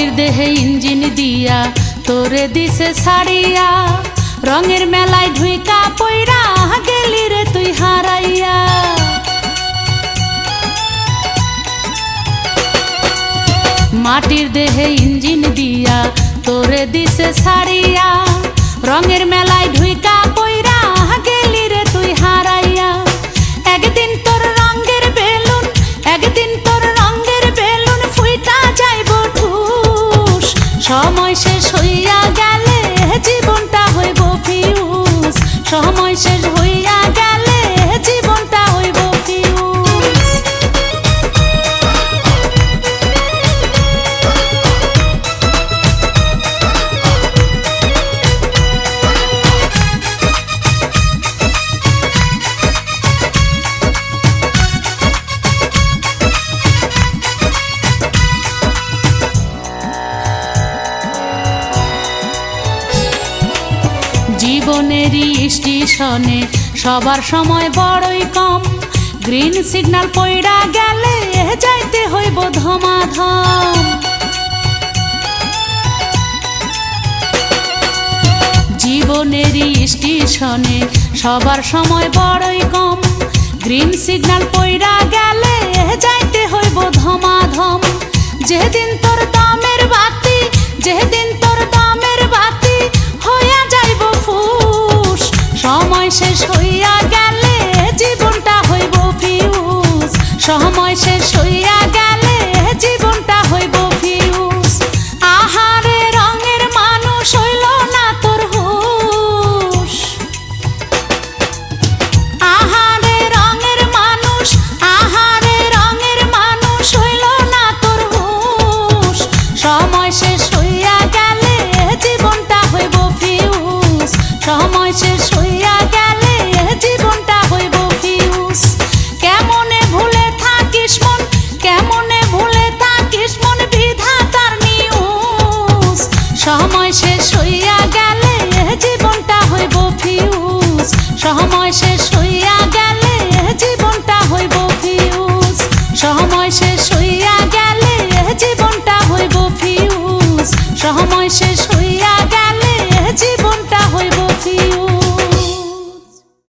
মাটির দেহে ইঞ্জিন দিয়া তোরে দিছে ছাড়িয়া, রঙের মেলায় ঢুইকা পইরা গেলি রে তুই হারাইয়া। মাটির দেহে ইঞ্জিন দিয়া তোরে দিছে ছাড়িয়া, রঙের মেলায় ঢুইকা পইরা গেলি রে তুই হারাইয়া। একদিন তোর রঙের বেলুন, একদিন তোর রঙের বেলুন ফুইটা যাইব ঠুস। সময় শেষ হইয়া গেলে জীবনটা হইব ফিউজ, সময় শেষ হইয়া গেলে জীবনটা হইব ফিউজ। জীবনেরই স্টেশনে সবার সময় বড়ই কম, গ্রিন সিগন্যাল পইড়া গেলে যাইতে হইব ধমাধম। জীবনেরই স্টেশনে সবার সময় বড়ই কম, গ্রিন সিগন্যাল পইড়া গেলে যাইতে হইব ধমাধম। যেদিন তোর দমের বাতি, যেদিন তোর দমের বাতি হইয়া যাইব ফুস, সময় শেষ হইয়া গেলে জীবনটা হইব ফিউজ, সময় শেষ হইয়া গেলে জীবনটা হইব ফিউজ। আহারে রঙের মানুষ হইল না তোর হুশ, আহারে রঙের মানুষ, আহারে রঙের মানুষ হইল না তোর হুশ। সময় শেষ হইয়া গেলে জীবনটা হইব ফিউজ, সময় শেষ হইয়া গেলে জীবনটা হইব ফিউজ। কেমনে ভুলে থাকিস মন, কেমনে ভুলে থাকিস মন বিধাতার নিউজ। সময় শেষ হইয়া গেলে জীবনটা হইব ফিউজ, সময় শেষ হইয়া গেলে জীবনটা হইব ফিউজ, সময় শেষ হইয়া গেলে জীবনটা হইব ফিউজ, সময় শেষ